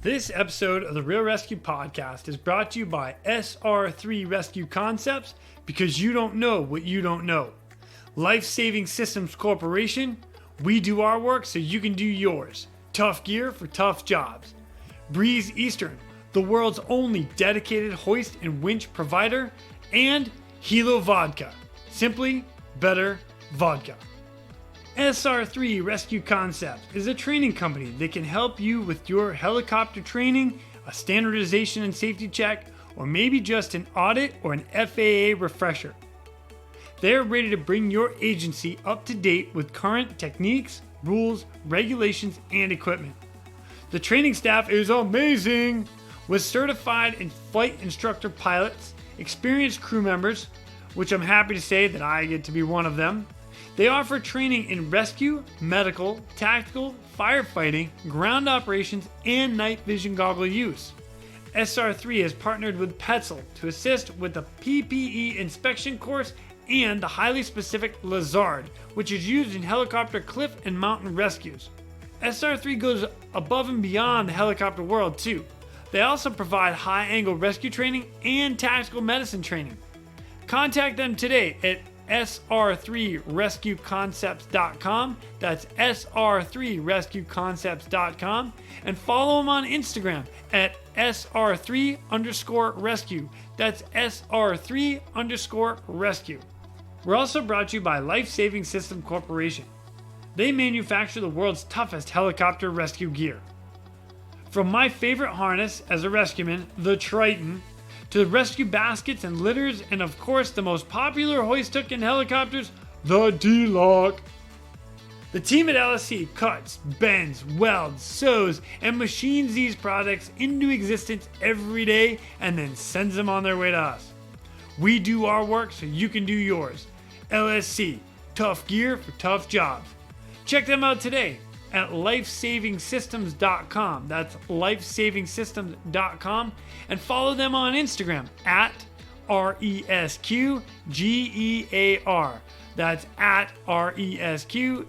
This episode of the Real ResQ podcast is brought to you by SR3 Rescue Concepts, because you don't know what you don't know. Life-Saving Systems Corporation, we do our work so you can do yours. Tough gear for tough jobs. Breeze Eastern, the world's only dedicated hoist and winch provider. And Hilo Vodka, simply better vodka. SR3 Rescue Concepts is a training company that can help you with your helicopter training, a standardization and safety check, or maybe just an audit or an FAA refresher. They're ready to bring your agency up to date with current techniques, rules, regulations, and equipment. The training staff is amazing, with certified and flight instructor pilots, experienced crew members, which I'm happy to say that I get to be one of them. They offer training in rescue, medical, tactical, firefighting, ground operations, and night vision goggle use. SR3 has partnered with Petzl to assist with the PPE inspection course and the highly specific Lazard, which is used in helicopter cliff and mountain rescues. SR3 goes above and beyond the helicopter world too. They also provide high-angle rescue training and tactical medicine training. Contact them today at sr3rescueconcepts.com. That's sr3rescueconcepts.com. And follow them on Instagram at sr3_rescue. That's sr3_rescue. We're also brought to you by Life-Saving System Corporation. They manufacture the world's toughest helicopter rescue gear. From my favorite harness as a rescueman, the Triton, to the rescue baskets and litters, and of course the most popular hoist hook in helicopters, the D-Lock. The team at LSC cuts, bends, welds, sews, and machines these products into existence every day and then sends them on their way to us. We do our work so you can do yours. LSC, tough gear for tough jobs. Check them out today at lifesavingsystems.com. That's lifesavingsystems.com. And follow them on Instagram at ResQGEAR. That's at ResQGEAR.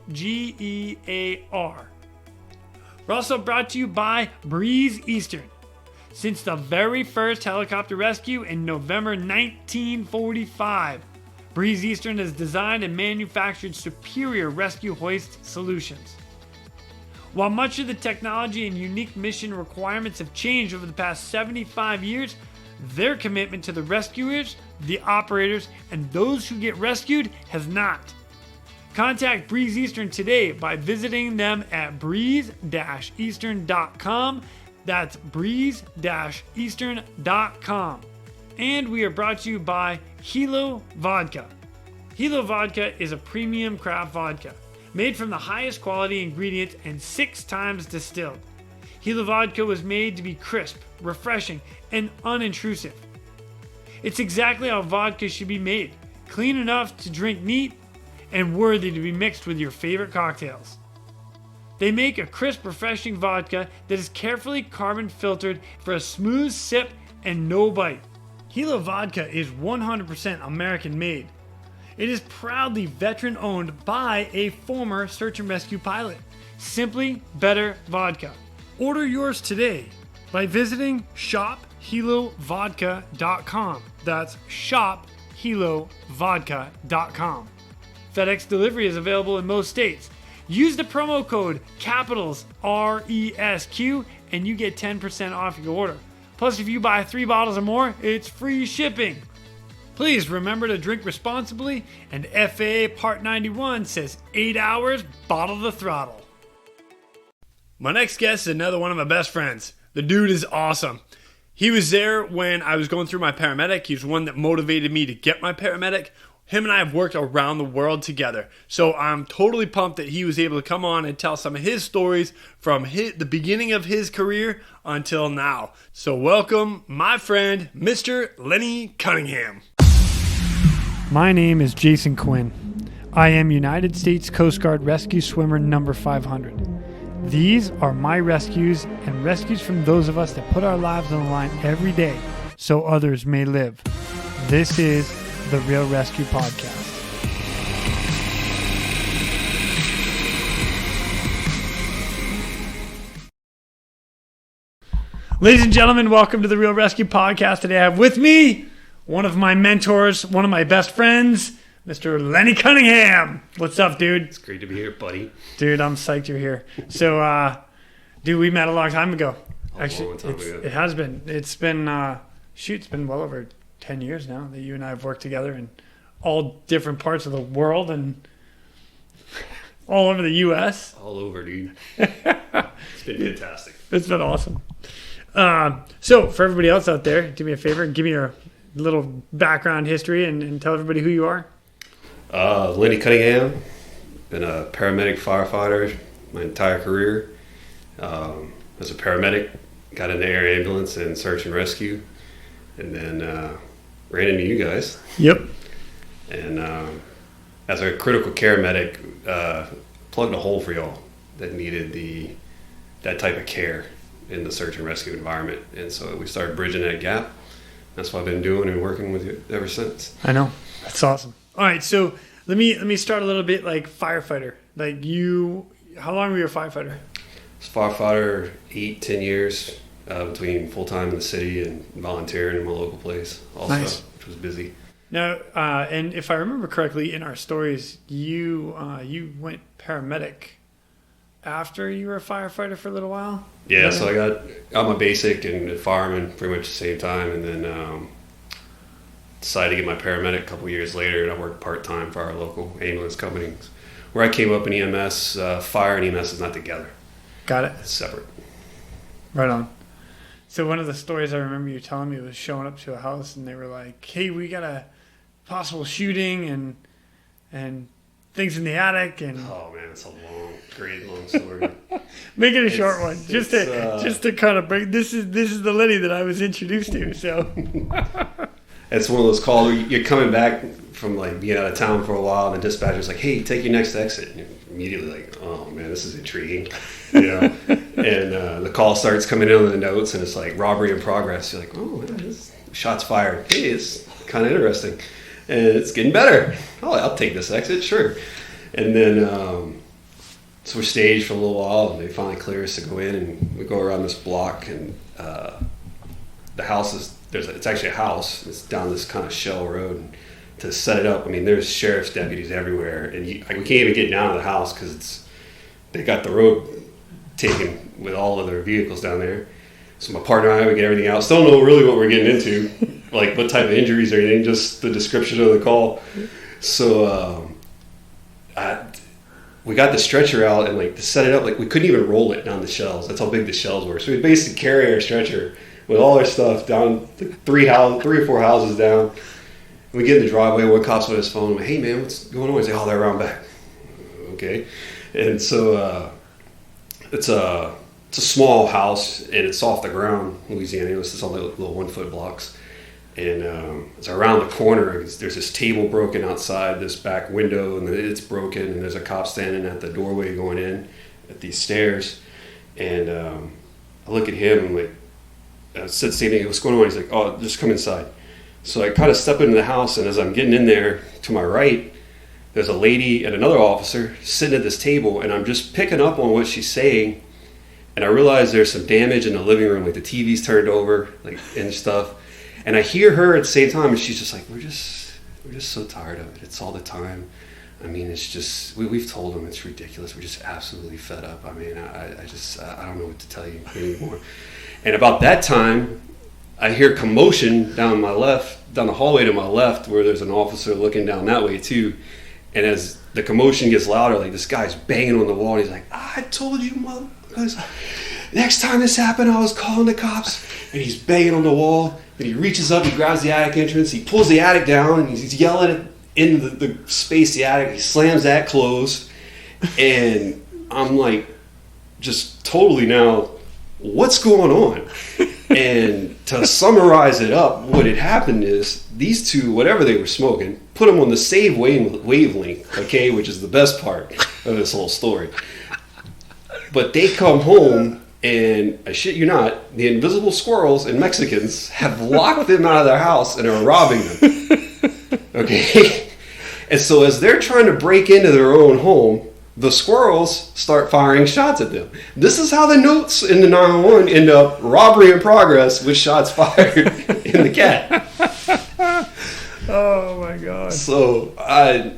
We're also brought to you by Breeze Eastern. Since the very first helicopter rescue in November 1945, Breeze Eastern has designed and manufactured superior rescue hoist solutions. While much of the technology and unique mission requirements have changed over the past 75 years, their commitment to the rescuers, the operators, and those who get rescued has not. Contact Breeze Eastern today by visiting them at breeze-eastern.com. That's breeze-eastern.com. And we are brought to you by Hilo Vodka. Hilo Vodka is a premium craft vodka, made from the highest quality ingredients and 6 times distilled. Hilo Vodka was made to be crisp, refreshing, and unintrusive. It's exactly how vodka should be made, clean enough to drink neat and worthy to be mixed with your favorite cocktails. They make a crisp, refreshing vodka that is carefully carbon filtered for a smooth sip and no bite. Hilo Vodka is 100% American made. It is proudly veteran owned by a former search and rescue pilot. Simply better vodka. Order yours today by visiting shophilovodka.com. That's shophilovodka.com. FedEx delivery is available in most states. Use the promo code capitals ResQ and you get 10% off your order. Plus, if you buy 3 bottles or more, it's free shipping. Please remember to drink responsibly, and FAA Part 91 says 8 hours, bottle the throttle. My next guest is another one of my best friends. The dude is awesome. He was there when I was going through my paramedic. He's the one that motivated me to get my paramedic. Him and I have worked around the world together. So I'm totally pumped that he was able to come on and tell some of his stories from the beginning of his career until now. So welcome, my friend, Mr. Lenny Cunningham. My name is Jason Quinn. I am United States Coast Guard Rescue Swimmer number 500. These are my rescues and rescues from those of us that put our lives on the line every day so others may live. This is the Real ResQ podcast. Ladies and gentlemen, welcome to the Real ResQ podcast. Today I have with me one of my mentors, one of my best friends, Mr. Lenny Cunningham. What's up, dude? It's great to be here, buddy. Dude, I'm psyched you're here. So, dude, we met a long time ago. Actually, it has been. It's been well over 10 years now that you and I have worked together in all different parts of the world and all over the U.S. All over, dude. It's been fantastic. It's been awesome. So, for everybody else out there, do me a favor and give me your little background history and tell everybody who you are. Lenny Cunningham. Been a paramedic firefighter my entire career. As a paramedic, got into air ambulance and search and rescue, and then ran into you guys. Yep. And as a critical care medic, plugged a hole for y'all that needed that type of care in the search and rescue environment. And so we started bridging that gap. That's what I've been doing and working with you ever since. I know. That's awesome. All right, so let me start a little bit like firefighter. Like how long were you a firefighter? I was a firefighter 8-10 years between full-time in the city and volunteering in my local place also, nice. Which was busy. Now, and if I remember correctly, in our stories, you went paramedic after you were a firefighter for a little while? Yeah, so I got my basic and a fireman pretty much at the same time, and then decided to get my paramedic a couple years later, and I worked part-time for our local ambulance company. Where I came up in EMS, fire and EMS is not together. Got it. It's separate. Right on. So one of the stories I remember you telling me was showing up to a house, and they were like, hey, we got a possible shooting and things in the attic. And oh, man, it's a great long story. Make it a short one, just to kind of break. This is the Lenny that I was introduced to. So it's one of those calls where you're coming back from like being out of town for a while, and the dispatcher's like, "Hey, take your next exit." And you're immediately like, "Oh man, this is intriguing," And the call starts coming in on the notes, and it's like robbery in progress. You're like, "Oh, man, shots fired. Hey, it's kind of interesting, and it's getting better. Oh, I'll take this exit, sure." And then. So we're staged for a little while, and they finally clear us to go in, and we go around this block, and the house it's actually a house. It's down this kind of shell road, and to set it up, I mean, there's sheriff's deputies everywhere, and we can't even get down to the house because they got the road taken with all of their vehicles down there. So my partner and I would get everything out. Still don't know really what we're getting into, like what type of injuries or anything, just the description of the call. So we got the stretcher out, and like to set it up, like we couldn't even roll it down the shelves. That's how big the shelves were. So we basically carry our stretcher with all our stuff down three or four houses down. And we get in the driveway. One cop's with his phone. I'm like, "Hey man, what's going on?" He's like, "Oh, they're around back." Okay, and so it's a small house, and it's off the ground, Louisiana. It's all little 1-foot blocks. And it's around the corner. There's this table broken outside this back window, and it's broken. And there's a cop standing at the doorway going in at these stairs. And I look at him, and like, I said the same thing. What's going on? He's like, "Oh, just come inside." So I kind of step into the house, and as I'm getting in there, to my right, there's a lady and another officer sitting at this table, and I'm just picking up on what she's saying. And I realize there's some damage in the living room, like the TV's turned over, like and stuff. And I hear her at the same time, and she's just like, we're just so tired of it. It's all the time. I mean, it's just, we've told them it's ridiculous. We're just absolutely fed up. I mean, I don't know what to tell you anymore. And about that time, I hear commotion down the hallway to my left, where there's an officer looking down that way too. And as the commotion gets louder, like this guy's banging on the wall, and he's like, "I told you, mother. Next time this happened, I was calling the cops." And he's banging on the wall. And he reaches up, he grabs the attic entrance, he pulls the attic down, and he's yelling into the space, the attic. He slams that closed. And I'm like, just totally now, what's going on? And to summarize it up, what had happened is these two, whatever they were smoking, put them on the same wavelength, okay, which is the best part of this whole story. But they come home, and I shit you not, the invisible squirrels and Mexicans have locked them out of their house and are robbing them. Okay? And so as they're trying to break into their own home, the squirrels start firing shots at them. This is how the notes in the 911 end up robbery in progress with shots fired in the cat. Oh my God. So I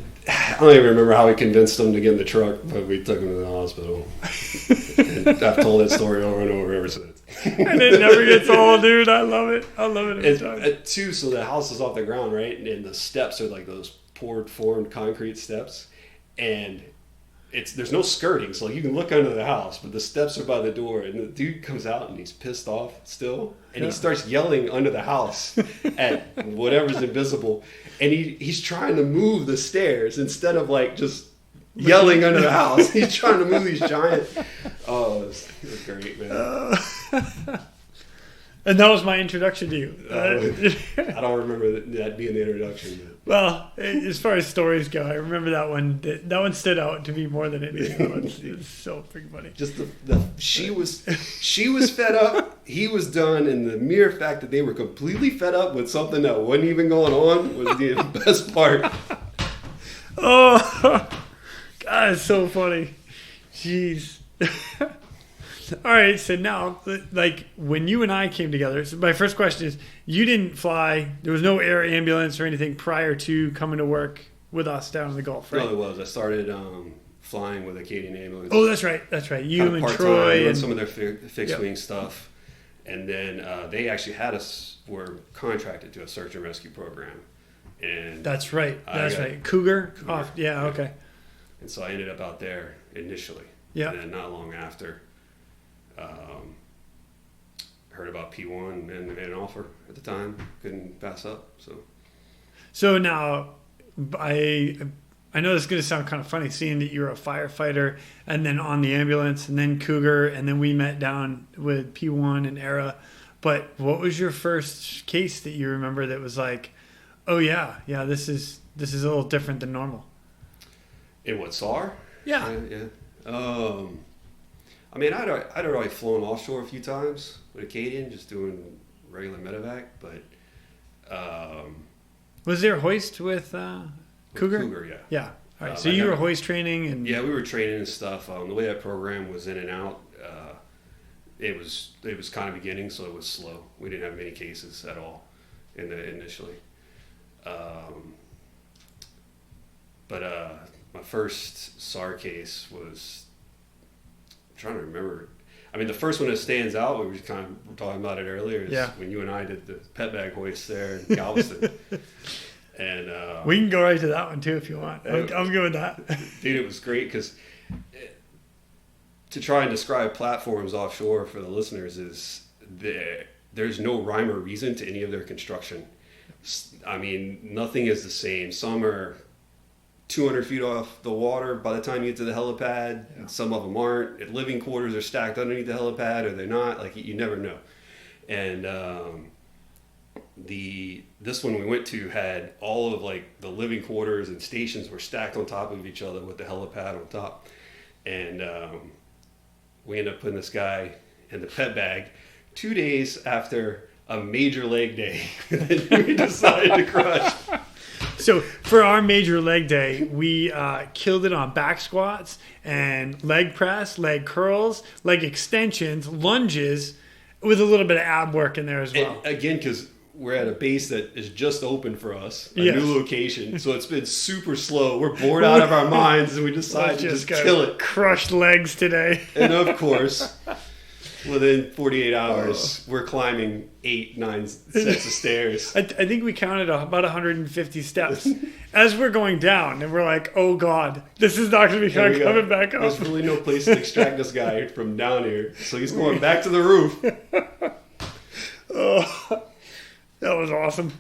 don't even remember how we convinced them to get in the truck, but we took them to the hospital. And I've told that story over and over ever since. And it never gets old, dude. I love it. I love it every time. Too, so the house is off the ground, right? And the steps are like those formed concrete steps. And there's no skirting, so like you can look under the house, but the steps are by the door, and the dude comes out and he's pissed off still, and he starts yelling under the house at whatever's invisible, and he's trying to move the stairs instead of like just yelling under the house. He's trying to move these giant. Oh, it was great, man. And that was my introduction to you. I don't remember that being the introduction. But. Well, as far as stories go, I remember that one. That one stood out to me more than anything else. It's so freaking funny. Just she was fed up. He was done, and the mere fact that they were completely fed up with something that wasn't even going on was the best part. Oh, God, it's so funny. Jeez. All right, so now, like, when you and I came together, so my first question is, you didn't fly, there was no air ambulance or anything prior to coming to work with us down in the Gulf, right? No, it was. I started flying with Acadian Ambulance. Oh, that's right. You and part-time, Troy. And some of their fixed-wing stuff. And then they actually were contracted to a search and rescue program. And that's right. Cougar? Off. Yeah, okay. And so I ended up out there initially. Yeah. And then not long after, heard about P1 and made an offer at the time. Couldn't pass up. So now, I know this is going to sound kind of funny, seeing that you're a firefighter and then on the ambulance and then Cougar and then we met down with P1 and ERA. But what was your first case that you remember that was like, oh yeah, this is a little different than normal? In what, SAR? Yeah. I mean, I'd already flown offshore a few times with Acadian, just doing regular medevac, but... was there a hoist with Cougar? Cougar, yeah. Yeah. All right, so you were hoist training? And yeah, we were training and stuff. The way that program was in and out, it was kind of beginning, so it was slow. We didn't have many cases at all initially. But my first SAR case was... I'm trying to remember. I mean, the first one that stands out, we were kind of talking about it earlier, is when you and I did the pet bag hoist there in Galveston. And we can go right to that one too if you want. I'm good with that. Dude, it was great because to try and describe platforms offshore for the listeners is there's no rhyme or reason to any of their construction. I mean, nothing is the same. Some are 200 feet off the water by the time you get to the helipad. Yeah. Some of them aren't. Living quarters are stacked underneath the helipad, or they're not. Like, you never know. And this one we went to had all of like the living quarters and stations were stacked on top of each other with the helipad on top. And we ended up putting this guy in the pet bag 2 days after a major leg day that we decided to crush. So for our major leg day, we killed it on back squats and leg press, leg curls, leg extensions, lunges, with a little bit of ab work in there as well. And again, because we're at a base that is just open for us, a new location, so it's been super slow. We're bored out of our minds, and we decided to just kill it. Crushed legs today. And of course, within 48 hours, we're climbing 8-9 sets of stairs. I think we counted about 150 steps as we're going down, and we're like, oh God, this is not going to be coming back up. There's really no place to extract this guy from down here, so he's going back to the roof. Oh, that was awesome.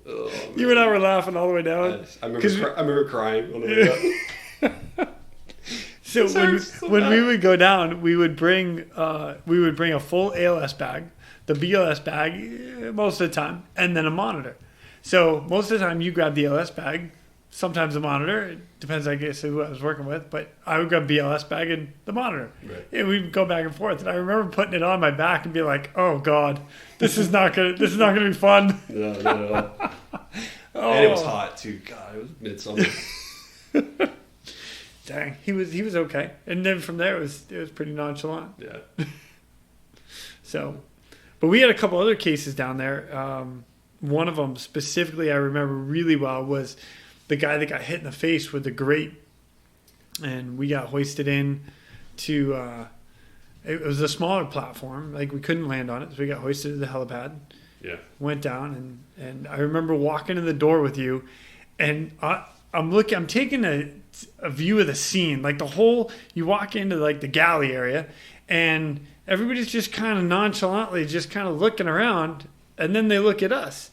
Oh, you and I were laughing all the way down. Yes. I remember crying on the way up. So when we would go down, we would bring a full ALS bag, the BLS bag most of the time, and then a monitor. So most of the time you grab the ALS bag, sometimes the monitor. It depends, I guess, who I was working with, but I would grab BLS bag and the monitor. Right. And we'd go back and forth. And I remember putting it on my back and be like, "Oh God, this is not gonna be fun." No. Oh. And it was hot too. God, it was midsummer. dang, he was okay. And then from there, it was pretty nonchalant. Yeah. So, but we had a couple other cases down there. One of them specifically I remember really well was the guy that got hit in the face with the grate, and we got hoisted in to. It was a smaller platform, like we couldn't land on it, so we got hoisted to the helipad. Yeah. Went down, and I remember walking in the door with you, and I'm taking a view of the scene, like you walk into like the galley area, and everybody's just kind of nonchalantly just kind of looking around, and then they look at us.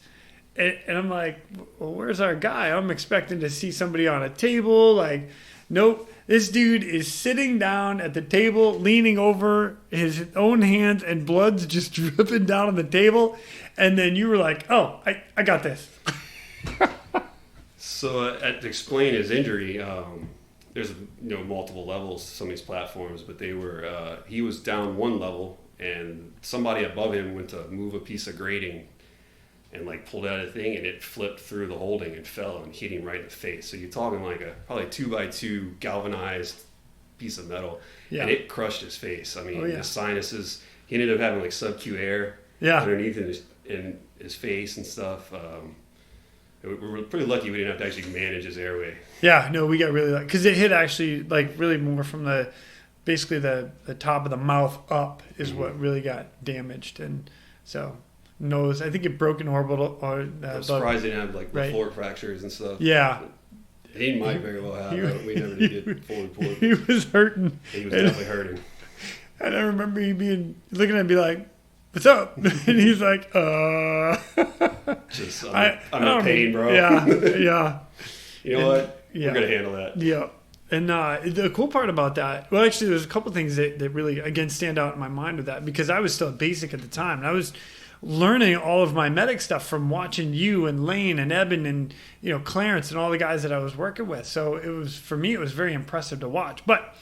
And I'm like, well, where's our guy? I'm expecting to see somebody on a table. Like, nope. This dude is sitting down at the table, leaning over his own hands, and blood's just dripping down on the table. And then you were like, oh, I got this. So to explain his injury, there's multiple levels to some of these platforms, but he was down one level, and somebody above him went to move a piece of grating and like pulled out a thing, and it flipped through the holding and fell and hit him right in the face. So you're talking like probably 2x2 galvanized piece of metal, and it crushed his face. I mean, his sinuses. He ended up having like sub-Q air underneath in his face and stuff. We were pretty lucky we didn't have to actually manage his airway. Yeah, no, we got really lucky because it hit actually like really more from basically the top of the mouth up is what really got damaged, and so. Nose. I think it broke an orbital. I'm surprised they didn't have like the floor fractures and stuff. Yeah. He might very well have. We never did get full report. He was hurting. He was definitely hurting. And I remember he looking at me like, "What's up?" And he's like, Just, I'm in pain, bro. Yeah. You know what? We're going to handle that. Yeah. And the cool part about that, well, actually, there's a couple things that really, again, stand out in my mind with that, because I was still a basic at the time. And I was learning all of my medic stuff from watching you and Lane and Eben and Clarence and all the guys that I was working with. So for me it was very impressive to watch. But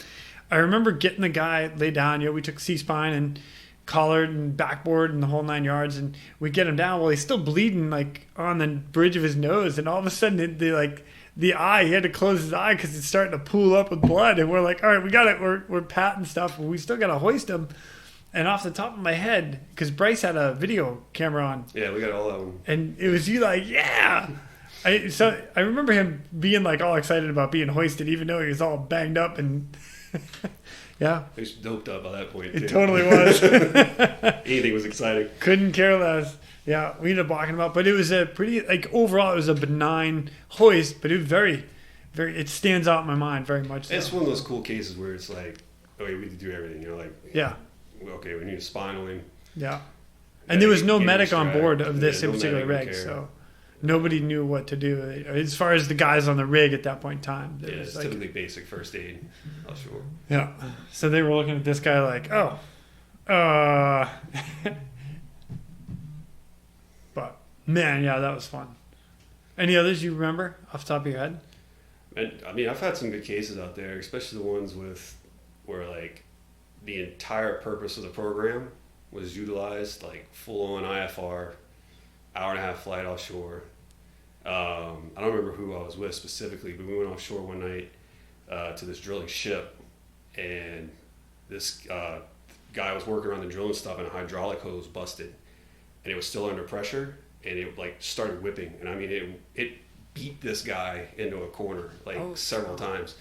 I remember getting the guy laid down. We took C-spine and collared and backboard and the whole 9 yards, and we get him down. Well, he's still bleeding like on the bridge of his nose, and all of a sudden the eye, he had to close his eye because it's starting to pool up with blood. And we're like, all right, we got it. We're patting stuff, but we still got to hoist him. And off the top of my head, because Bryce had a video camera on. Yeah, we got all of them. And it was you like, yeah. So I remember him being like all excited about being hoisted, even though he was all banged up and yeah. He was doped up by that point. It totally was. Anything was exciting. Couldn't care less. Yeah, we ended up walking him out. But it was a pretty, like overall, it was a benign hoist, but it was very, very, it stands out in my mind very much. It's one of those cool cases where it's like, okay, we do everything. Like, yeah. Okay, we need to spinal him. Yeah. And there was no medic on board of this in particular rig, so nobody knew what to do. As far as the guys on the rig at that point in time. Yeah, it's typically basic first aid, I'm sure. Yeah. So they were looking at this guy like, oh. But, man, yeah, that was fun. Any others you remember off the top of your head? And, I mean, I've had some good cases out there, especially the ones where, like, the entire purpose of the program was utilized, like full-on IFR, hour-and-a-half flight offshore. I don't remember who I was with specifically, but we went offshore one night to this drilling ship, and this guy was working around the drilling stuff, and a hydraulic hose busted, and it was still under pressure, and it like started whipping, and I mean it beat this guy into a corner several times.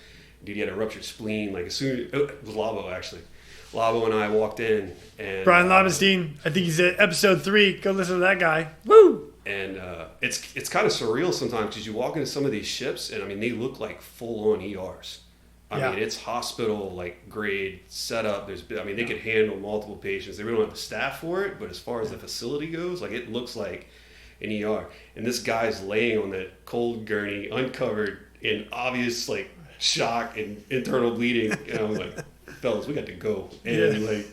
Dude, he had a ruptured spleen. Like as soon it was Labo actually. Labo and I walked in, and Brian Labenstein, I think he's at episode 3. Go listen to that guy. Woo! And it's kind of surreal sometimes because you walk into some of these ships, and I mean they look like full-on ERs. I mean it's hospital like grade setup. They could handle multiple patients. They really don't have the staff for it, but as far as the facility goes, like it looks like an ER. And this guy's laying on that cold gurney, uncovered, in obvious like shock and internal bleeding, and I'm like, fellas, we got to go. And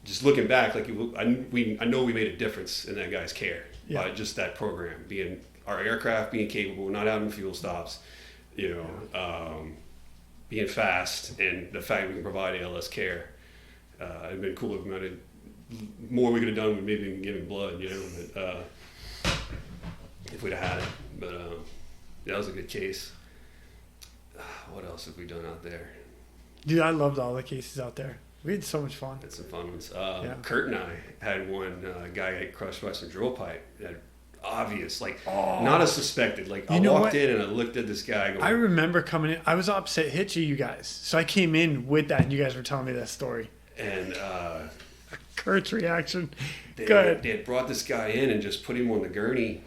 just looking back, like I know we made a difference in that guy's care by just that program, being our aircraft being capable, not having fuel stops, being fast, and the fact we can provide ALS care. It'd been cool if more we could have done with maybe giving blood, but if we'd have had it. But that was a good case. What else have we done out there? Dude, I loved all the cases out there. We had so much fun. Had some fun ones. Kurt and I had one guy got crushed by some drill pipe. That obvious, like not a suspected. Like I walked in and I looked at this guy. Going, I remember coming in. I was opposite Hitchy, you guys. So I came in with that, and you guys were telling me that story. And Kurt's reaction. They Good. had brought this guy in and just put him on the gurney,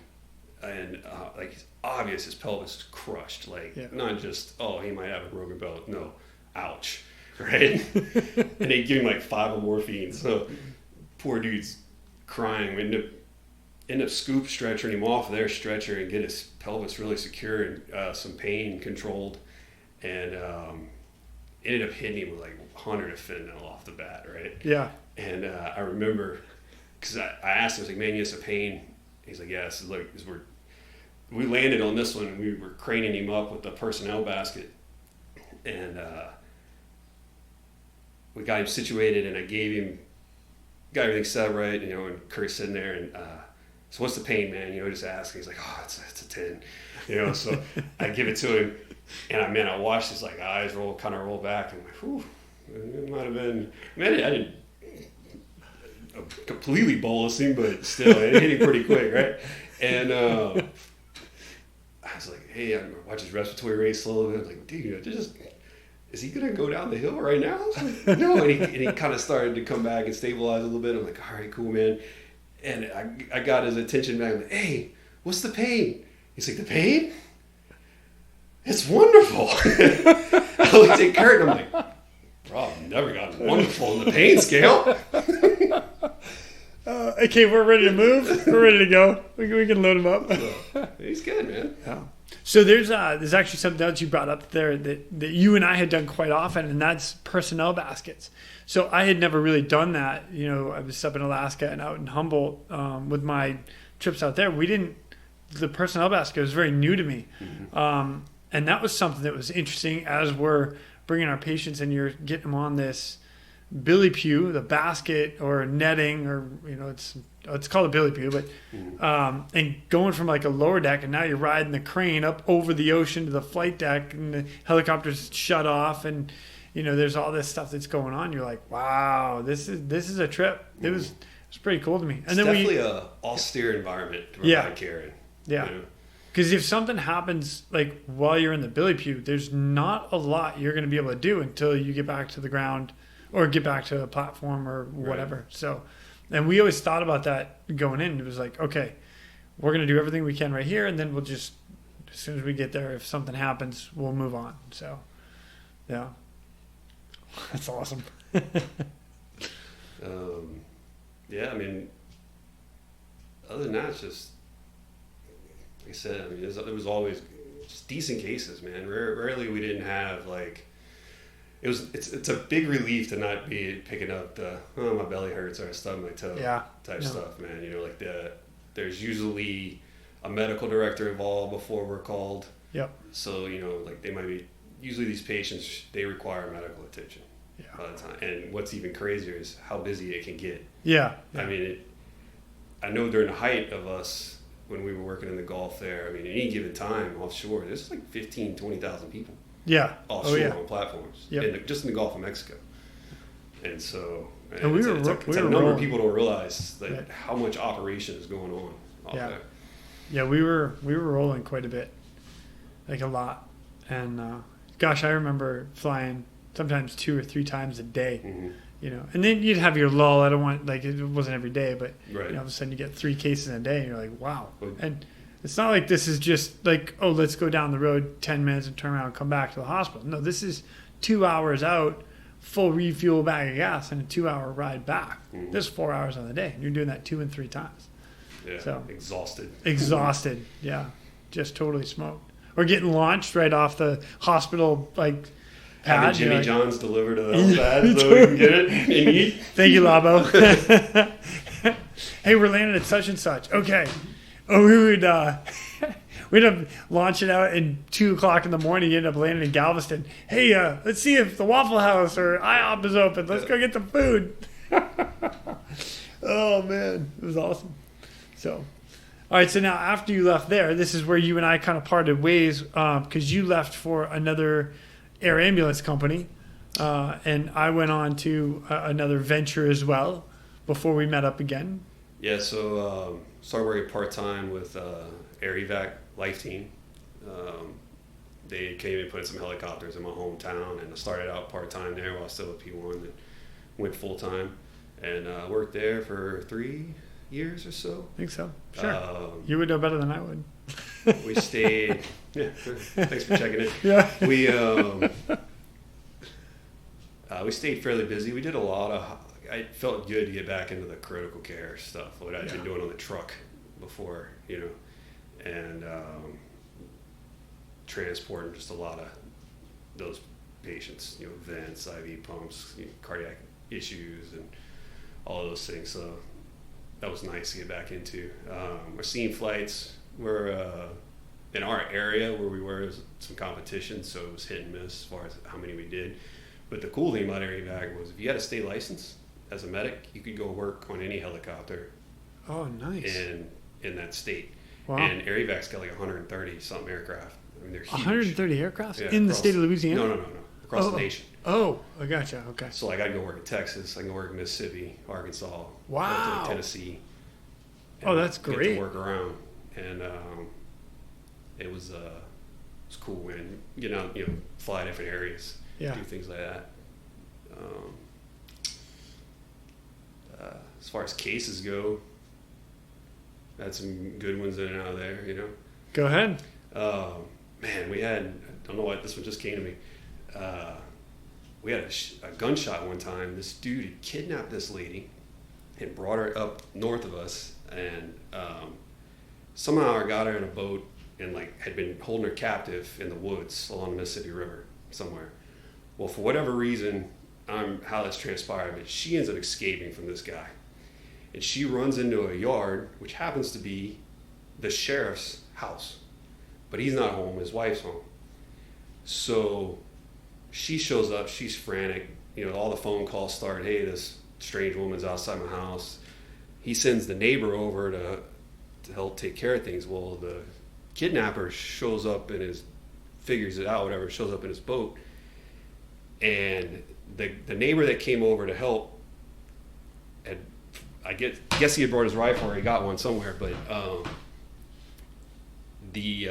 and like it's obvious his pelvis is crushed. Like not just he might have a broken pelvis. No, ouch. Right? And they give him like 5 of morphine. So poor dude's crying. We end up scoop stretchering him off their stretcher and get his pelvis really secure and some pain controlled. And ended up hitting him with like 100 of fentanyl off the bat, right? Yeah. And I remember, because I asked him, I was like, man, you have some pain? He's like, yeah. So like, we landed on this one and we were craning him up with the personnel basket. And we got him situated, and I got everything set up right, and Kurt's sitting there, and so what's the pain, man? Just asking. He's like, it's a 10, so I give it to him, and I watched his like eyes roll back, and I'm like, whew, it might have been, man, I didn't completely bolus him, but still, it hit him pretty quick, right? And I was like, hey, I watch his respiratory rate slow, and I was like, dude, is he going to go down the hill right now? Like, no. And he kind of started to come back and stabilize a little bit. I'm like, all right, cool, man. And I got his attention back. I'm like, hey, what's the pain? He's like, the pain? It's wonderful. I looked at Kurt and I'm like, bro, I've never gotten wonderful in the pain scale. Okay, we're ready to move. We're ready to go. We can load him up. So, he's good, man. Yeah. So there's actually something else you brought up there that you and I had done quite often, and that's personnel baskets. So I had never really done that. I was up in Alaska and out in Humboldt with my trips out there. The personnel basket was very new to me. Mm-hmm. And that was something that was interesting as we're bringing our patients and you're getting them on this billy pew, the basket or netting, or it's called a billy pew, but and going from like a lower deck, and now you're riding the crane up over the ocean to the flight deck, and the helicopter's shut off, and there's all this stuff that's going on. You're like, wow, this is a trip. It was pretty cool to me. And it's then definitely a austere environment to provide care in. Yeah. Because if something happens like while you're in the billy pew, there's not a lot you're going to be able to do until you get back to the ground or get back to a platform or whatever. Right. So, and we always thought about that going in. It was like, okay, we're going to do everything we can right here, and then we'll just, as soon as we get there, if something happens, we'll move on. So, yeah. That's awesome. Yeah, I mean, other than that, it's just, like I said, I mean, it was always just decent cases, man. Rarely we didn't have, like, it's a big relief to not be picking up the, my belly hurts or I stubbed my toe type stuff, man. Like there's usually a medical director involved before we're called. Yep. So, like they might be, usually these patients, they require medical attention all the time. And what's even crazier is how busy it can get. Yeah. I mean, I know during the height of us, when we were working in the Gulf there, I mean, at any given time offshore, there's like 15, 20,000 people. Yeah. Offshore on platforms. Yep. Just in the Gulf of Mexico. And so, it's a number of people don't realize how much operation is going on out there. Yeah, we were rolling quite a bit, like a lot. And gosh, I remember flying sometimes 2 or 3 times a day. Mm-hmm. And then you'd have your lull. I don't want, like, it wasn't every day, but all of a sudden you get 3 cases in a day, and you're like, wow. And it's not like this is just like, oh, let's go down the road 10 minutes and turn around and come back to the hospital. No, this is 2 hours out, full refuel bag of gas, and a 2-hour ride back. Mm-hmm. This is 4 hours on the day, and you're doing that 2 and 3 times. Yeah, so exhausted. Yeah, just totally smoked. Or getting launched right off the hospital, like, having Jimmy John's delivered to the pad so we can get it and eat. Thank you, Labo. Hey, we're landing at such and such. Okay. Oh, we'd end up launching out at 2 o'clock in the morning. You end up landing in Galveston. Hey, let's see if the Waffle House or IHOP is open. Let's go get the food. Oh, man. It was awesome. So, All right, so now after you left there, this is where you and I kind of parted ways because you left for another air ambulance company, and I went on to another venture as well before we met up again. Yeah, so started working part-time with Air Evac Life Team. They came and put some helicopters in my hometown, and I started out part-time there while I was still at P1 and went full-time and worked there for 3 years or so. I think so. Sure. You would know better than I would. We stayed. Yeah, thanks for checking in. Yeah. We stayed fairly busy. We did a lot of. I felt good to get back into the critical care stuff, what I'd been doing on the truck before, and transporting just a lot of those patients, vents, IV pumps, cardiac issues, and all of those things. So that was nice to get back into. Our scene flights were in our area where we were, some competition, so it was hit and miss as far as how many we did. But the cool thing about Air Evac was if you had a state license as a medic, you could go work on any helicopter. Oh, nice. In that state. Wow. And Air Evac's got like 130 something aircraft. I mean, they're huge. 130 aircraft in the state of Louisiana? No. Across the nation. Oh, I gotcha. Okay. So like I could go work in Texas, I can go work in Mississippi, Arkansas, wow, up to Tennessee. Oh, that's great. Get to work around, and it was cool when get out, fly different areas, do things like that. As far as cases go, had some good ones in and out of there, Go ahead. Man, we had, I don't know why this one just came to me. We had a gunshot one time. This dude had kidnapped this lady and brought her up north of us, and somehow I got her in a boat and had been holding her captive in the woods along the Mississippi River somewhere. Well, for whatever reason, how this transpired, but she ends up escaping from this guy. And she runs into a yard, which happens to be the sheriff's house. But he's not home, his wife's home. So she shows up, she's frantic. All the phone calls start, hey, this strange woman's outside my house. He sends the neighbor over to help take care of things. Well, the kidnapper shows up figures it out, whatever, shows up in his boat. And the neighbor that came over to help, I guess he had brought his rifle, or he got one somewhere, but the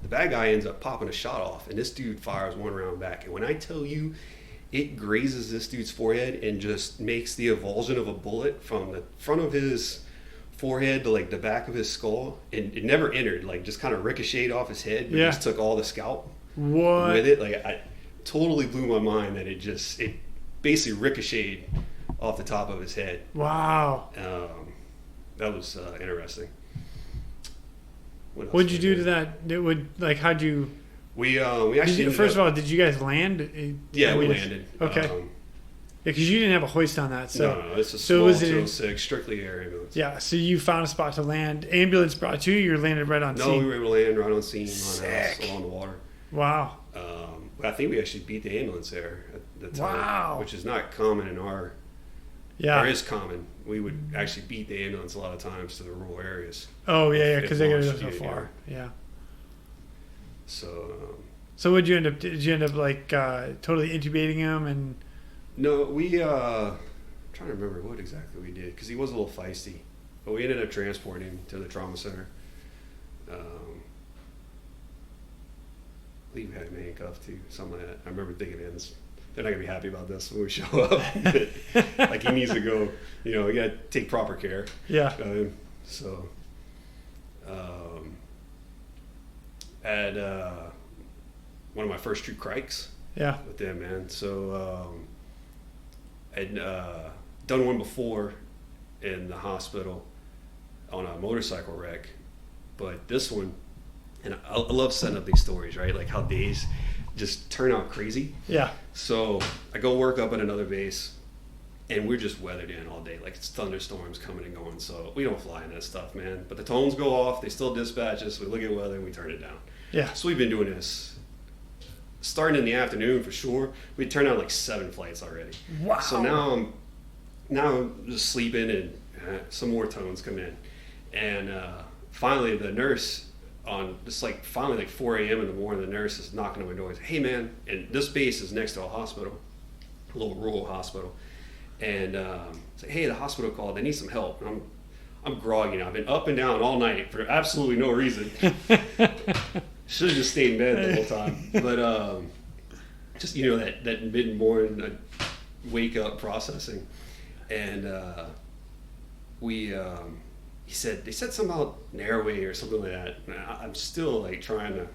bad guy ends up popping a shot off, and this dude fires one round back. And when I tell you, it grazes this dude's forehead and just makes the avulsion of a bullet from the front of his forehead to the back of his skull, and it never entered, just kind of ricocheted off his head, but just took all the scalp with it. I totally blew my mind that it basically ricocheted off the top of his head. Wow. That was interesting. What did you do to that? How'd you? We actually first of all, did you guys land? Yeah, we landed. Okay. Because you didn't have a hoist on that, so no, it's a small 206, strictly air ambulance. Yeah, so you found a spot to land. Ambulance brought you. You landed right on scene. No, we were able to land right on scene along the water. Wow. I think we actually beat the ambulance there at the time. Wow. Which is not common in our. Yeah. Or is common. We would actually beat the ambulance a lot of times to the rural areas. Oh yeah, because they got to go so far. Yeah. So. So did you end up totally intubating him and? No, we. I'm trying to remember what exactly we did because he was a little feisty, but we ended up transporting him to the trauma center. I believe we had him handcuffed too, something like that. I remember thinking, man, they're not gonna be happy about this when we show up. He needs to go. We gotta take proper care. Yeah. So, had one of my first true crikes. Yeah. With them, man. So, I'd done one before in the hospital on a motorcycle wreck, but this one, and I love setting up these stories, right? How days just turn out crazy. Yeah. So I go work up at another base, and we're just weathered in all day. It's thunderstorms coming and going, so we don't fly in that stuff, man. But the tones go off, they still dispatch us, we look at weather, and we turn it down. Yeah. So we've been doing this starting in the afternoon for sure. We turned out 7 flights already. Wow. So now I'm just sleeping, and some more tones come in. And finally the nurse finally like 4 a.m. in the morning, the nurse is knocking on my door. Hey man, and this base is next to a hospital, a little rural hospital, and it's like, hey, the hospital called. They need some help. And I'm groggy now. I've been up and down all night for absolutely no reason. Should have just stayed in bed the whole time. But just that mid-morning wake up processing, and they said something about an airway or something like that. And I'm still like trying to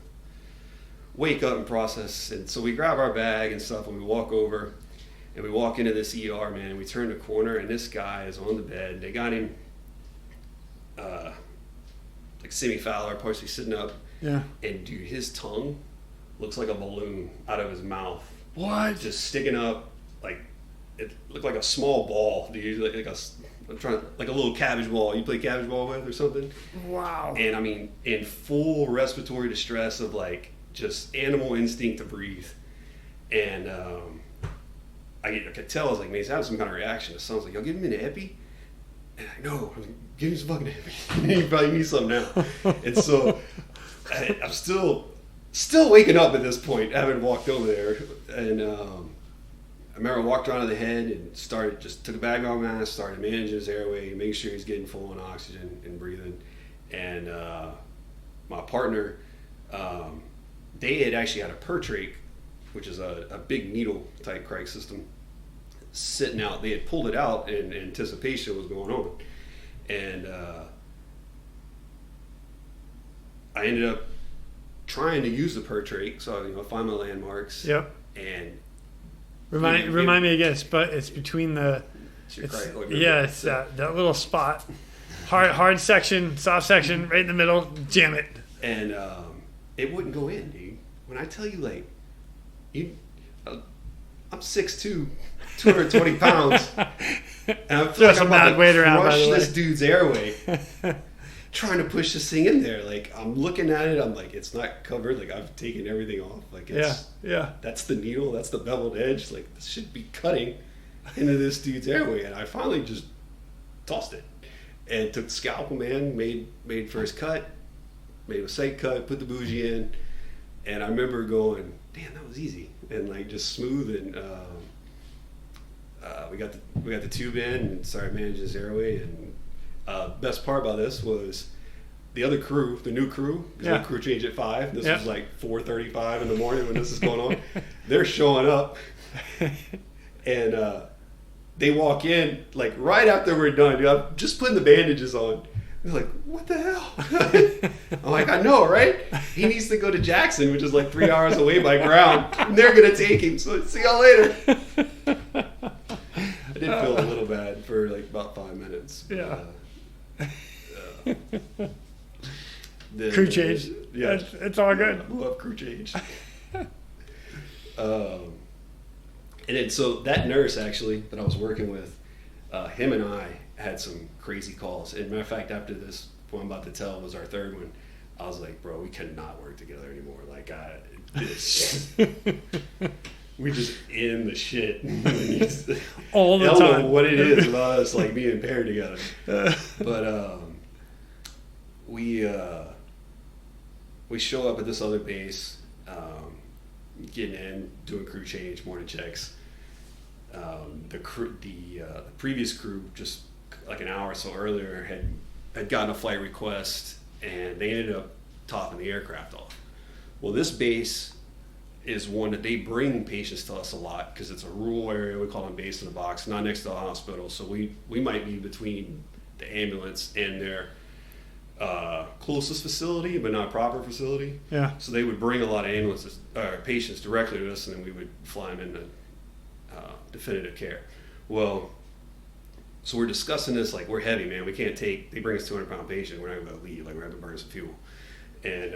wake up and process. And so we grab our bag and stuff, and we walk over, and we walk into this ER, man. And we turn the corner, and this guy is on the bed. They got him like semi-Fowler, partially sitting up. Yeah. And dude, his tongue looks like a balloon out of his mouth. What? Just sticking up, like it looked like a small ball, dude. Like a little cabbage ball you play cabbage ball with or something. Wow. And I mean, in full respiratory distress of like just animal instinct to breathe. And I could tell, I was like, man, he's having some kind of reaction. It sounds like, y'all give him an epi? And I know, give him some fucking epi. He probably needs some now. And so I'm still waking up at this point. I haven't walked over there. And I remember I walked around to the head and took a bag off my mask, started managing his airway, making sure he's getting full on oxygen and breathing. And my partner, they had actually had a Pertrach, which is a big needle type Craig system, sitting out. They had pulled it out in anticipation of what was going on. And I ended up trying to use the Pertrach, so I find my landmarks. Yep. And remind me again. It's between the. It's that little spot, hard section, soft section, right in the middle. Jam it. And it wouldn't go in, dude. When I tell you, like, I'm 6'2", 220 pounds, and I feel like I'm about to crush this dude's airway, trying to push this thing in there. Like, I'm looking at it, I'm like, it's not covered. Like, I've taken everything off. Like, yeah. That's the needle. That's the beveled edge. Like, this should be cutting into this dude's airway. And I finally just tossed it and took the scalpel, man. Made first cut, made a side cut, put the bougie in, and I remember going, damn, that was easy, and like just smooth. And we got the tube in and started managing his airway. And best part about this was the other crew, the new crew, because we crew change at 5. This was like 4:35 in the morning when this is going on. They're showing up, and they walk in like right after we're done. Dude, I'm just putting the bandages on. They're like, what the hell? I'm like, I know, right? He needs to go to Jackson, which is like 3 hours away by ground. And they're going to take him. So see y'all later. I did feel a little bad for like about 5 minutes. Yeah. Crew change. Yeah. It's all good. I love crew change. And then so that nurse actually that I was working with, him and I had some crazy calls. And matter of fact, after this, what I'm about to tell was our third one, I was like, bro, we cannot work together anymore. Like, we just in the shit. All the time. I don't know what it is about us, like, being paired together. But we show up at this other base, getting in, doing crew change, morning checks. The previous crew, just like an hour or so earlier, had gotten a flight request, and they ended up topping the aircraft off. Well, this base is one that they bring patients to us a lot because it's a rural area. We call them base in the box, not next to a hospital. So we might be between the ambulance and their closest facility, but not proper facility. Yeah. So they would bring a lot of ambulances, patients directly to us, and then we would fly them into definitive care. Well, so we're discussing this, like, we're heavy, man. We can't take, they bring us 200-pound patient. We're not going to leave. Like, we're going to have to burn some fuel. And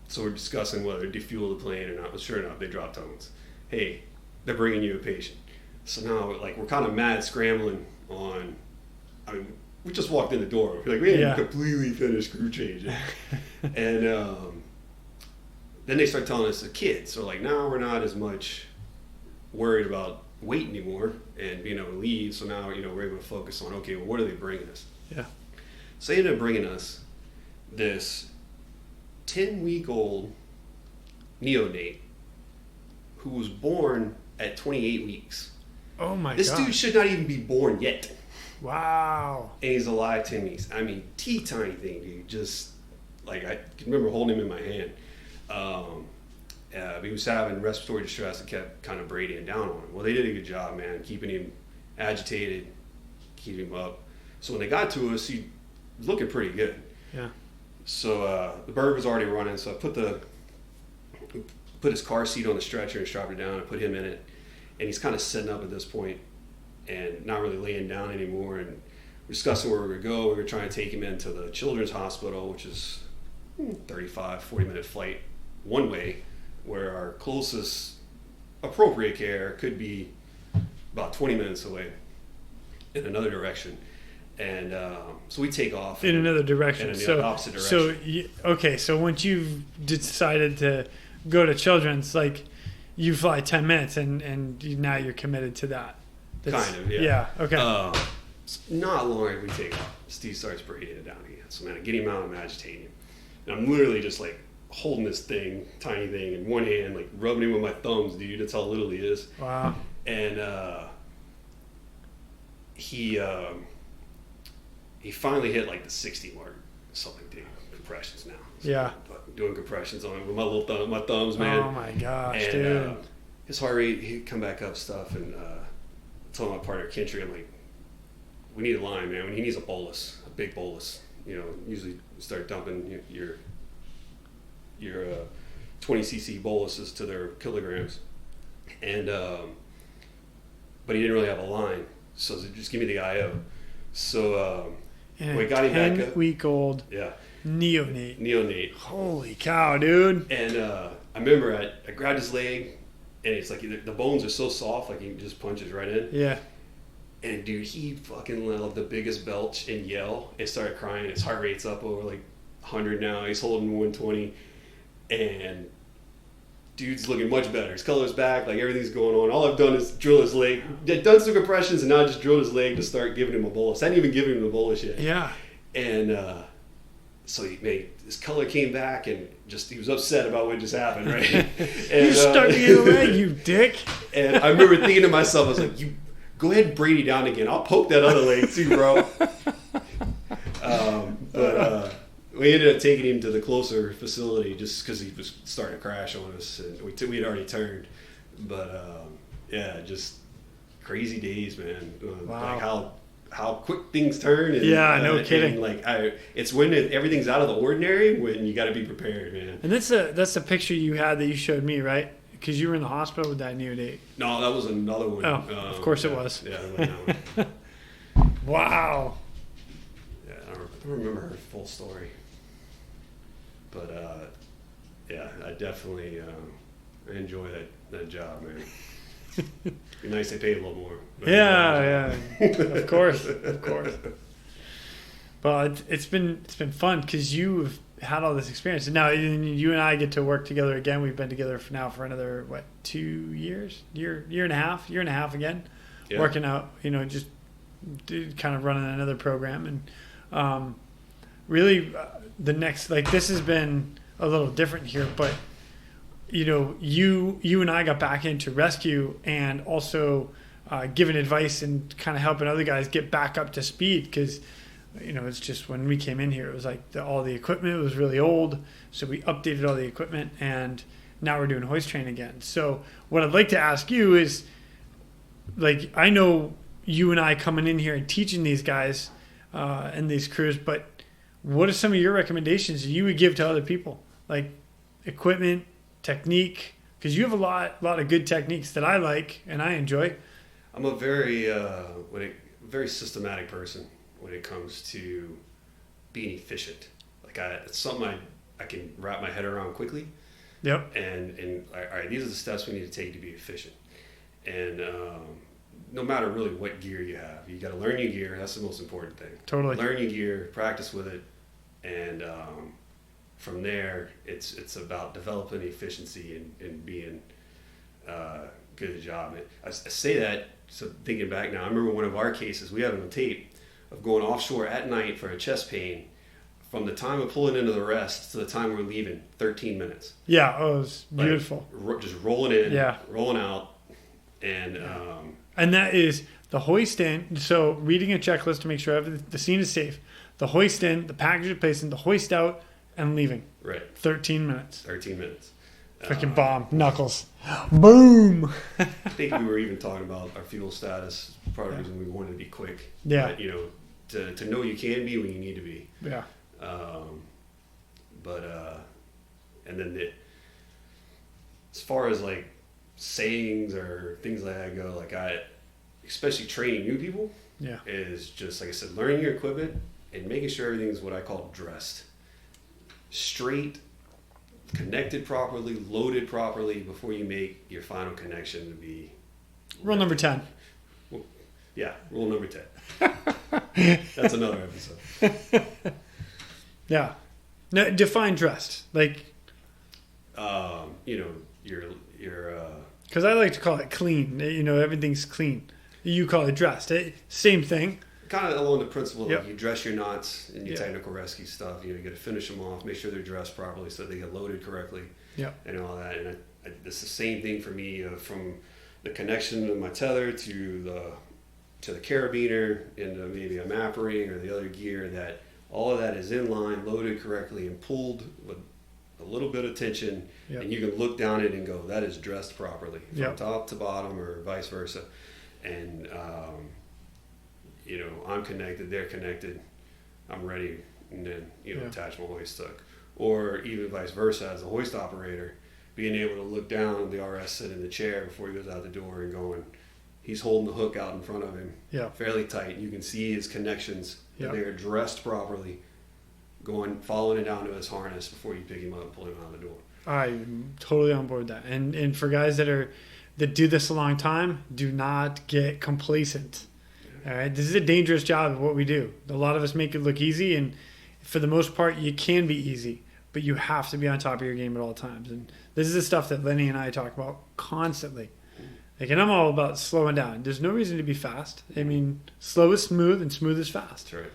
so we're discussing whether to defuel the plane or not. But sure enough, they drop tones. Hey, they're bringing you a patient. So now, like, we're kind of mad scrambling on, I mean, we just walked in the door. We're like, we hadn't completely finished crew changing. And then they start telling us the kids. So, like, now we're not as much worried about weight anymore and being able to leave. So now, we're able to focus on, okay, well, what are they bringing us? Yeah. So they ended up bringing us this 10-week-old neonate who was born at 28 weeks. Oh my god. This dude should not even be born yet. Wow. And he's alive 10 weeks. I mean, teeny-tiny thing, dude. Just, like, I can remember holding him in my hand. He was having respiratory distress and kept kind of bradying down on him. Well, they did a good job, man, keeping him agitated, keeping him up. So when they got to us, he was looking pretty good. Yeah. So the bird was already running, so I put his car seat on the stretcher and strapped it down and put him in it. And he's kind of sitting up at this point and not really laying down anymore. And we're discussing where we were going to go. We were trying to take him into the children's hospital, which is 35, 40-minute flight one way, where our closest appropriate care could be about 20 minutes away in another direction. And so we take off in another direction. In the opposite direction. So once you've decided to go to children's, like, you fly 10 minutes and now you're committed to that. Kind of, yeah. Yeah, okay. Not long after we take off, Steve starts breaking it down again. So, man, I get him out, I'm agitating him. And I'm literally just, like, holding this thing, tiny thing, in one hand, like, rubbing him with my thumbs, dude. That's how little he is. Wow. And he finally hit, like, the 60 mark. Something, dude. Compressions now. So yeah. I'm doing compressions on him with my thumbs, man. Oh, my gosh, and, dude. His heart rate, he'd come back up stuff, and told my partner Kentry, I'm like, we need a line, man. He needs a bolus, a big bolus. You know, usually start dumping your 20 cc boluses to their kilograms, and but he didn't really have a line, so just give me the IO. So we got him back up. 10-week-old Yeah. Neonate. Holy cow, dude. And I remember I grabbed his leg, and it's like the bones are so soft, like he just punches right in. Yeah. And dude, he fucking let the biggest belch and yell and started crying. His heart rate's up over like 100 now. He's holding 120, and dude's looking much better. His color's back, like everything's going on. All I've done is drill his leg. I've done some compressions, and now I just drilled his leg to start giving him a bolus. I hadn't even given him the bolus yet. Yeah. And so his color came back, and just he was upset about what just happened, right? And, you stuck me in the leg, you dick. And I remember thinking to myself, I was like, you go ahead and Brady down again. I'll poke that other leg too, bro. But we ended up taking him to the closer facility just because he was starting to crash on us, and we had already turned. But yeah, just crazy days, man. Wow. Like how quick things turn. And, yeah, no kidding. And it's when everything's out of the ordinary when you got to be prepared, man. And that's the picture you had that you showed me, right? Because you were in the hospital with that neonate. No, that was another one. Oh, of course it was. Yeah, that one. Wow. Yeah, I don't remember her full story. But, yeah, I definitely I enjoy that job, man. Be nice they paid a little more. Yeah. Of course. But it's been fun because you've had all this experience, and now you and I get to work together again. We've been together for another 2 years, year and a half again, yeah. Working out. Just kind of running another program, and really the next, this has been a little different here, but you and I got back into rescue and also giving advice and kind of helping other guys get back up to speed because. It's just when we came in here, it was like all the equipment was really old. So we updated all the equipment, and now we're doing hoist training again. So what I'd like to ask you is, I know you and I coming in here and teaching these guys and these crews, but what are some of your recommendations you would give to other people? Like equipment, technique, because you have a lot of good techniques that I like and I enjoy. I'm a very systematic person when it comes to being efficient. It's something I can wrap my head around quickly. Yep. And all right, these are the steps we need to take to be efficient. And no matter really what gear you have, you got to learn your gear. That's the most important thing. Totally. Learn your gear, practice with it, and from there, it's about developing efficiency and being good at the job. I say that, so thinking back now, I remember one of our cases, we have it on tape, of going offshore at night for a chest pain from the time of pulling into the rest to the time we're leaving, 13 minutes. Yeah, it was beautiful. Just rolling in, Yeah. rolling out, and And that is the hoist in. So reading a checklist to make sure the scene is safe. The hoist in, the package is placed in, the hoist out, and leaving. right, 13 minutes. 13 minutes. Freaking bomb. Knuckles. Boom. I think we were even talking about our fuel status. Part of the reason we wanted to be quick. Yeah. But, to know you can be when you need to be. Yeah. And then as far as like sayings or things like that go, like especially training new people, Yeah. is just, like I said, learning your equipment and making sure everything's what I call dressed. Straight, connected properly, loaded properly before you make your final connection to be... Rule number 10. Yeah, rule number 10. That's another episode. Yeah. Now, define dressed. Like, Your because I like to call it clean. Everything's clean. You call it dressed. Same thing. kind of along the principle Yep. of you dress your knots and your Yeah. technical rescue stuff. You got to finish them off, make sure they're dressed properly so they get loaded correctly, and all that. And it's the same thing for me, from the connection of my tether to the carabiner and maybe a map ring or the other gear. That all of that is in line, loaded correctly, and pulled with a little bit of tension, Yep. and you can look down it and go, that is dressed properly from Yep. top to bottom or vice versa. And I'm connected, they're connected, I'm ready, and then Yeah. attach my hoist hook. Or even vice versa, as a hoist operator, being able to look down at the RS sit in the chair before he goes out the door and going, he's holding the hook out in front of him Yeah. fairly tight. You can see his connections, Yeah. that they're dressed properly, following it down to his harness before you pick him up and pull him out the door. I'm totally on board with that. And for guys that do this a long time, do not get complacent. All right, this is a dangerous job of what we do. A lot of us make it look easy, and for the most part, you can be easy, but you have to be on top of your game at all times. And this is the stuff that Lenny and I talk about constantly. Like, and I'm all about slowing down. There's no reason to be fast. I mean, slow is smooth, and smooth is fast. That's right.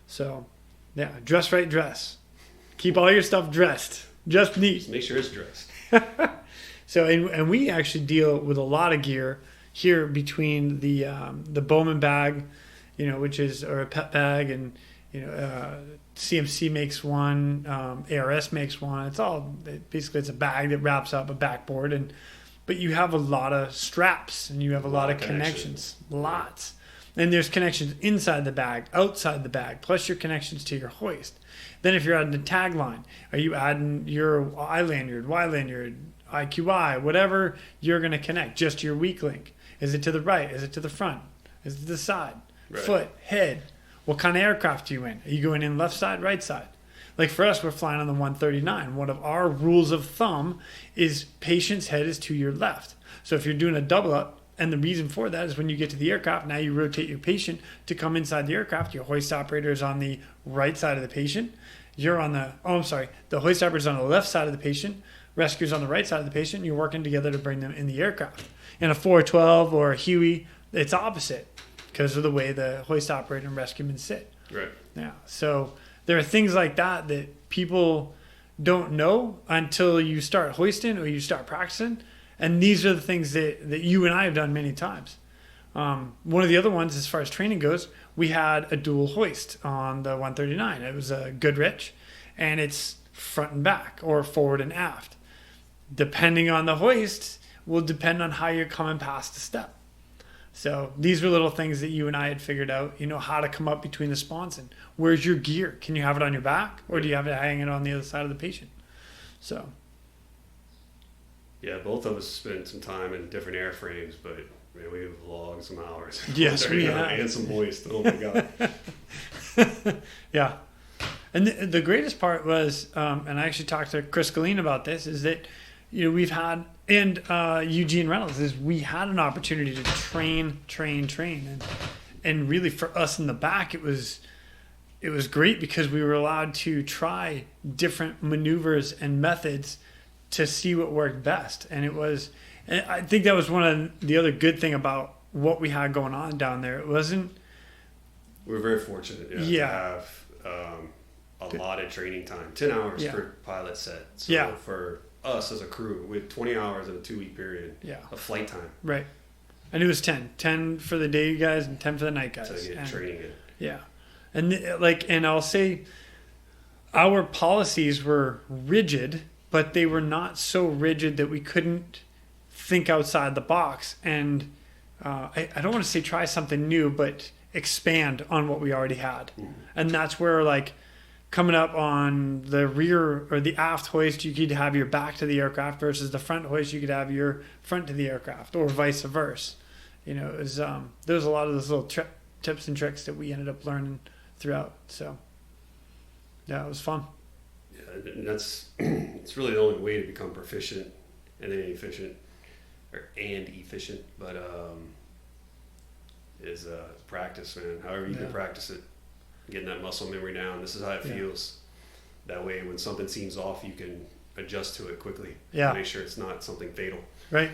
So, yeah, dress right, dress. Keep all your stuff dressed, just neat. Just make sure it's dressed. So, and we actually deal with a lot of gear here between the Bowman bag, which is, or a pet bag, and CMC makes one, ARS makes one. Basically it's a bag that wraps up a backboard, but you have a lot of straps and you have a lot of connections, lots. And there's connections inside the bag, outside the bag, plus your connections to your hoist. Then if you're adding a tagline, are you adding your I lanyard, Y lanyard, IQI, whatever you're going to connect, just your weak link. Is it to the right? Is it to the front? Is it to the side? Right. Foot, head. What kind of aircraft are you in? Are you going in left side, right side? Like for us, we're flying on the 139. One of our rules of thumb is patient's head is to your left. So if you're doing a double up, and the reason for that is when you get to the aircraft, now you rotate your patient to come inside the aircraft. Your hoist operator is on the right side of the patient. You're on the hoist operator is on the left side of the patient. Rescuer's on the right side of the patient. You're working together to bring them in the aircraft. In a 412 or a Huey, it's opposite because of the way the hoist operator and rescuemen sit. Right. Yeah. So there are things like that people don't know until you start hoisting or you start practicing. And these are the things that you and I have done many times. One of the other ones, as far as training goes, we had a dual hoist on the 139. It was a Goodrich, and it's front and back or forward and aft. Depending on the hoist will depend on how you're coming past the step. So these were little things that you and I had figured out, how to come up between the spawns and where's your gear? Can you have it on your back or do you have it hanging on the other side of the patient? So. Yeah, both of us spent some time in different airframes, but man, we have logged some hours. Yes, we have. And some hoist. Oh my God. Yeah. And the greatest part was, and I actually talked to Chris Galene about this, is that, we've had, and Eugene Reynolds, is we had an opportunity to train. And really for us in the back, it was great because we were allowed to try different maneuvers and methods to see what worked best. And I think that was one of the other good thing about what we had going on down there. It wasn't. We're very fortunate to have allotted training time, 10 hours per pilot set. So for us as a crew, with 20 hours in a 2-week period of flight time. Right. And it was 10 for the day guys and 10 for the night guys. To get training in. Yeah. And I'll say our policies were rigid, but they were not so rigid that we couldn't think outside the box. And I don't want to say try something new, but expand on what we already had. And that's where, like, coming up on the rear or the aft hoist, you could have your back to the aircraft versus the front hoist, you could have your front to the aircraft, or vice versa. You know, it was, there was a lot of those little tips and tricks that we ended up learning throughout. So, yeah, it was fun. Yeah, and that's it's really the only way to become proficient and then efficient, but is practice, man. However you can practice it, getting that muscle memory down. This is how it feels. That way, when something seems off, you can adjust to it quickly. Yeah. Make sure it's not something fatal. Right.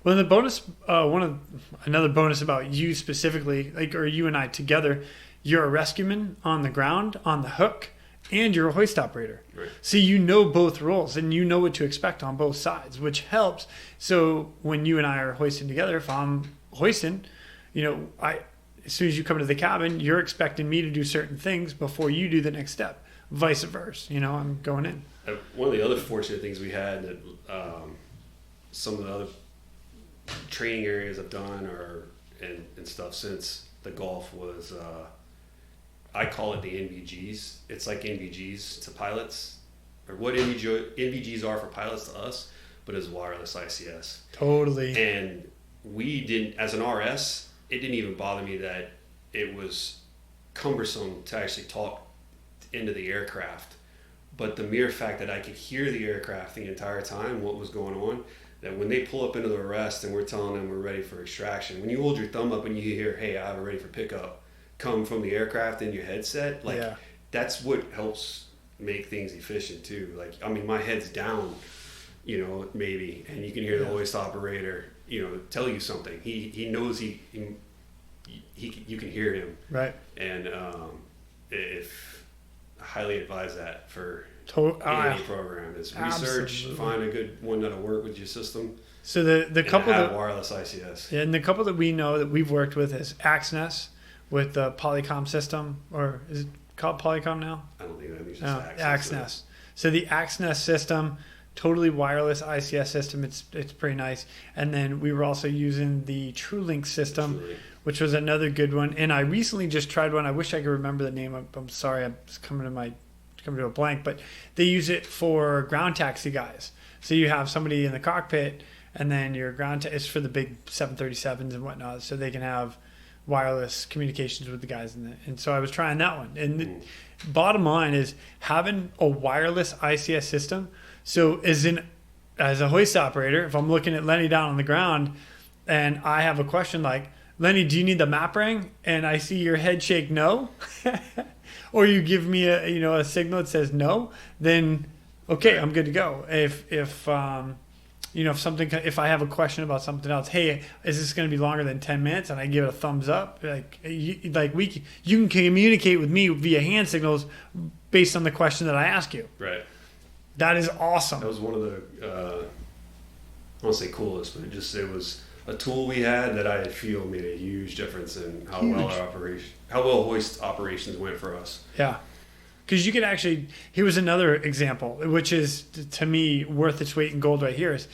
Well, the bonus, another bonus about you specifically, like, or you and I together, you're a rescueman on the ground, on the hook, and you're a hoist operator. Right. So you know both roles, and you know what to expect on both sides, which helps. So when you and I are hoisting together, if I'm hoisting, you know, as soon as you come to the cabin, you're expecting me to do certain things before you do the next step. Vice versa, you know, I'm going in. One of the other fortunate things we had that some of the other training areas I've done and stuff since the Gulf was, I call it the NVGs. It's like NVGs to pilots, or what NVGs are for pilots to us, but as wireless ICS. Totally. And we didn't, as an RS, it didn't even bother me that it was cumbersome to actually talk into the aircraft. But the mere fact that I could hear the aircraft the entire time, what was going on, that when they pull up into the arrest and we're telling them we're ready for extraction, when you hold your thumb up and you hear, hey, I have it ready for pickup, come from the aircraft in your headset, like that's what helps make things efficient too. Like, I mean, my head's down, you know, maybe, and you can hear the hoist operator, you know, tell you something. He knows you can hear him. Right. And if I highly advise that for any program is research, find a good one that'll work with your system. So the couple that wireless ICS. Yeah, and the couple that we know that we've worked with is Axness with the Polycom system, or is it called Polycom now? I don't think that means just Axness. So the Axness system, totally wireless ICS system. It's pretty nice. And then we were also using the TrueLink system, which was another good one. And I recently just tried one. I wish I could remember the name. I'm sorry, I'm just coming to a blank. But they use it for ground taxi guys. So you have somebody in the cockpit, and then your ground it's for the big 737s and whatnot, so they can have wireless communications with the guys in it. And so I was trying that one. And the bottom line is having a wireless ICS system. So as a hoist operator, if I'm looking at Lenny down on the ground and I have a question like, Lenny, do you need the map ring? And I see your head shake no, or you give me a signal that says no, then okay, I'm good to go. If I have a question about something else, hey, is this going to be longer than 10 minutes? And I give it a thumbs up. You can communicate with me via hand signals based on the question that I ask you. Right. That is awesome. That was one of the, I won't say coolest, but it was a tool we had that I feel made a huge difference in how well hoist operations went for us. Yeah. Because you could actually, here was another example, which is, to me, worth its weight in gold right here, is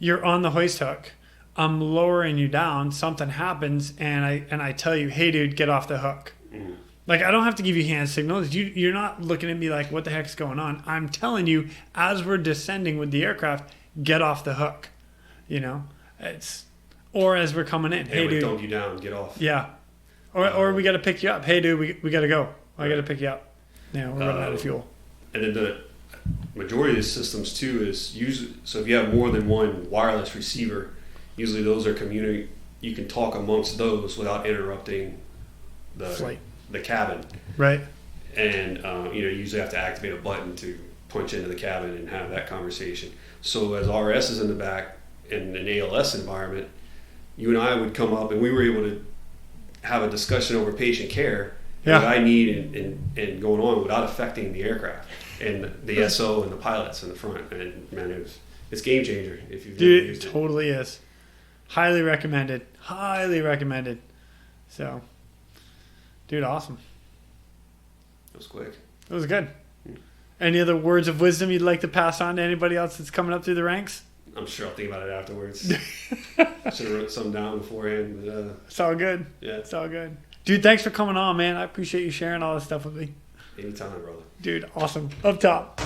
you're on the hoist hook, I'm lowering you down, something happens, and I tell you, hey, dude, get off the hook. Mm. Like, I don't have to give you hand signals. You're not looking at me like, what the heck's going on? I'm telling you, as we're descending with the aircraft, get off the hook. You know? Or as we're coming in, hey, dude. Dump you down, get off. Yeah. Or we got to pick you up. Hey, dude, we got to go. I got to pick you up. Yeah, we're running out of fuel. And then the majority of the systems too is so if you have more than one wireless receiver, usually those are you can talk amongst those without interrupting the flight, the cabin. Right. And you usually have to activate a button to punch into the cabin and have that conversation. So as RS is in the back in an ALS environment, you and I would come up and we were able to have a discussion over patient care Yeah. that I need and going on without affecting the aircraft and the SO and the pilots in the front. And man, it's game changer if you've never Dude, used it it. totally is. Highly recommended. Highly recommended. So, dude, awesome. It was quick. It was good. Any other words of wisdom you'd like to pass on to anybody else that's coming up through the ranks? I'm sure I'll think about it afterwards. I should have wrote something down beforehand. But, It's all good. yeah, It's all good. Dude, thanks for coming on, man. I appreciate you sharing all this stuff with me. anytime, brother. Dude, awesome. Up top.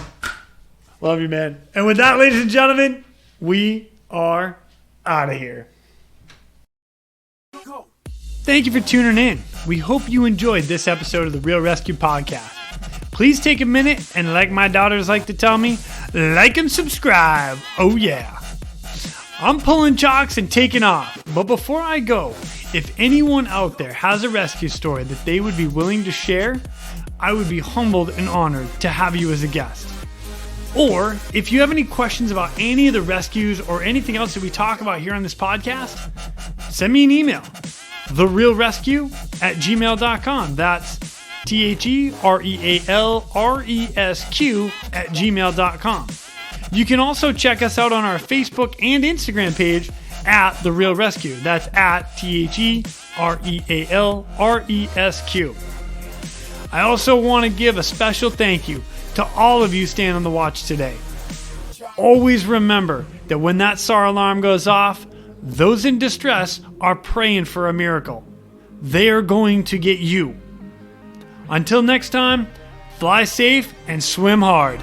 Love you, man. And with that, ladies and gentlemen, we are out of here. Thank you for tuning in. We hope you enjoyed this episode of the Real ResQ podcast. Please take a minute and, like my daughters like to tell me, like and subscribe. Oh yeah. I'm pulling chocks and taking off. But before I go, if anyone out there has a rescue story that they would be willing to share, I would be humbled and honored to have you as a guest. Or if you have any questions about any of the rescues or anything else that we talk about here on this podcast, send me an email. TheRealResQ@gmail.com. That's TheRealResQ@gmail.com. You can also check us out on our Facebook and Instagram page at The Real ResQ. That's at TheRealResQ. I also want to give a special thank you to all of you staying on the watch today. Always remember that when that SAR alarm goes off, those in distress are praying for a miracle. They are going to get you. Until next time, fly safe and swim hard.